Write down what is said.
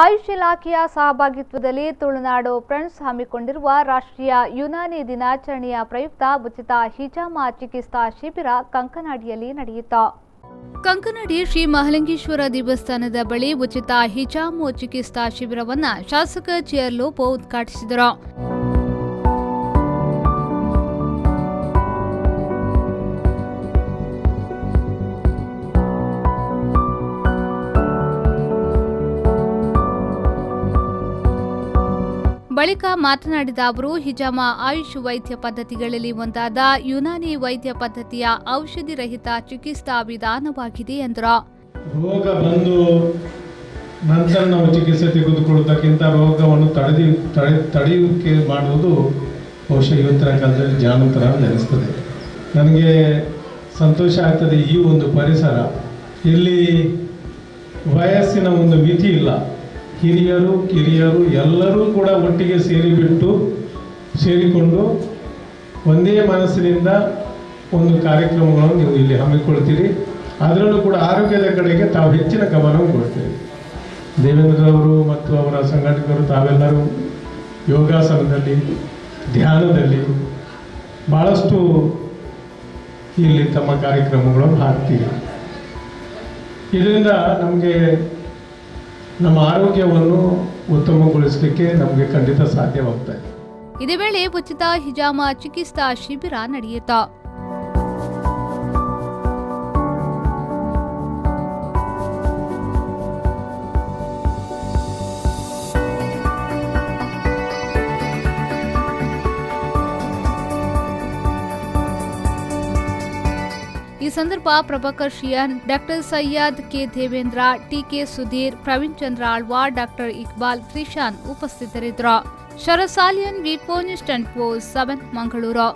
ಆಯುಷ್ ಇಲಾಖೆಯ ಸಹಭಾಗಿತ್ವದಲ್ಲಿ ತುಳುನಾಡು ಫ್ರೆಂಡ್ಸ್ ಹಮ್ಮಿಕೊಂಡಿರುವ ರಾಷ್ಟ್ರೀಯ ಯುನಾನಿ ದಿನಾಚರಣೆಯ ಪ್ರಯುಕ್ತ ಉಚಿತ ಹಿಜಾಮ ಚಿಕಿತ್ಸಾ ಶಿಬಿರ ಕಂಕನಾಡಿಯಲ್ಲಿ ನಡೆಯಿತು. ಕಂಕನಾಡಿ ಶ್ರೀ ಮಹಾಲಿಂಗೇಶ್ವರ ದೇವಸ್ಥಾನದ ಬಳಿ ಉಚಿತ ಹಿಜಾಮ ಚಿಕಿತ್ಸಾ ಶಿಬಿರವನ್ನು ಶಾಸಕ ಜಿಆರ್ ಲೋಬೋ ಉದ್ಘಾಟಿಸಿದರು. ಬಳಿಕ ಮಾತನಾಡಿದ ಅವರು, ಹಿಜಾಮ ಆಯುಷ್ ವೈದ್ಯ ಪದ್ಧತಿಗಳಲ್ಲಿ ಒಂದಾದ ಯುನಾನಿ ವೈದ್ಯ ಪದ್ಧತಿಯ ಔಷಧಿ ರಹಿತ ಚಿಕಿತ್ಸಾ ವಿಧಾನವಾಗಿದೆ ಎಂದರು. ರೋಗ ಬಂದು ನಂತರ ನಾವು ಚಿಕಿತ್ಸೆ ತೆಗೆದುಕೊಳ್ಳುವುದಕ್ಕಿಂತ ರೋಗವನ್ನು ತಡೆಯುವಿಕೆ ಮಾಡುವುದು ಬಹುಶಃ ಇವತ್ತಿನ ಕಾಲದಲ್ಲಿ ಜಾನಂತರ ನೆನೆಸ್ತದೆ. ನನಗೆ ಸಂತೋಷ ಆಗ್ತದೆ. ಈ ಒಂದು ಪರಿಸರ ಇಲ್ಲಿ ವಯಸ್ಸಿನ ಒಂದು ಮಿತಿ ಇಲ್ಲ. ಹಿರಿಯರು ಕಿರಿಯರು ಎಲ್ಲರೂ ಕೂಡ ಒಟ್ಟಿಗೆ ಸೇರಿಕೊಂಡು ಒಂದೇ ಮನಸ್ಸಿನಿಂದ ಒಂದು ಕಾರ್ಯಕ್ರಮಗಳನ್ನು ನೀವು ಇಲ್ಲಿ ಹಮ್ಮಿಕೊಳ್ತೀರಿ. ಅದರಲ್ಲೂ ಕೂಡ ಆರೋಗ್ಯದ ಕಡೆಗೆ ತಾವು ಹೆಚ್ಚಿನ ಗಮನ ಕೊಡ್ತೀರಿ. ದೇವೇಂದ್ರರವರು ಮತ್ತು ಅವರ ಸಂಘಟಕರು ತಾವೆಲ್ಲರೂ ಯೋಗಾಸನದಲ್ಲಿ ಧ್ಯಾನದಲ್ಲಿ ಭಾಳಷ್ಟು ಇಲ್ಲಿ ತಮ್ಮ ಕಾರ್ಯಕ್ರಮಗಳನ್ನು ಹಾಕ್ತೀರಿ. ಇದರಿಂದ ನಮಗೆ ನಮ್ಮ ಆರೋಗ್ಯವನ್ನು ಉತ್ತಮಗೊಳಿಸಲಿಕ್ಕೆ ನಮಗೆ ಖಂಡಿತ ಸಾಧ್ಯವಾಗ್ತಾ ಇದೆ. ಇದೇ ವೇಳೆ ಉಚಿತ ಹಿಜಾಮ ಚಿಕಿತ್ಸಾ ಶಿಬಿರ ನಡೆಯಿತು. ಈ ಸಂದರ್ಭ Prabhakar Shiyan, doctor Syed K Devendra, TK Sudhir, Praveen Chandra Alva, doctor Iqbal Trishan ಉಪಸ್ಥಿತರಿದ್ದರು. ಶರಸಾಲಿಯನ್ ವಿ4 ನ್ಯೂಸ್ 24/7 ಮಂಗಳೂರು.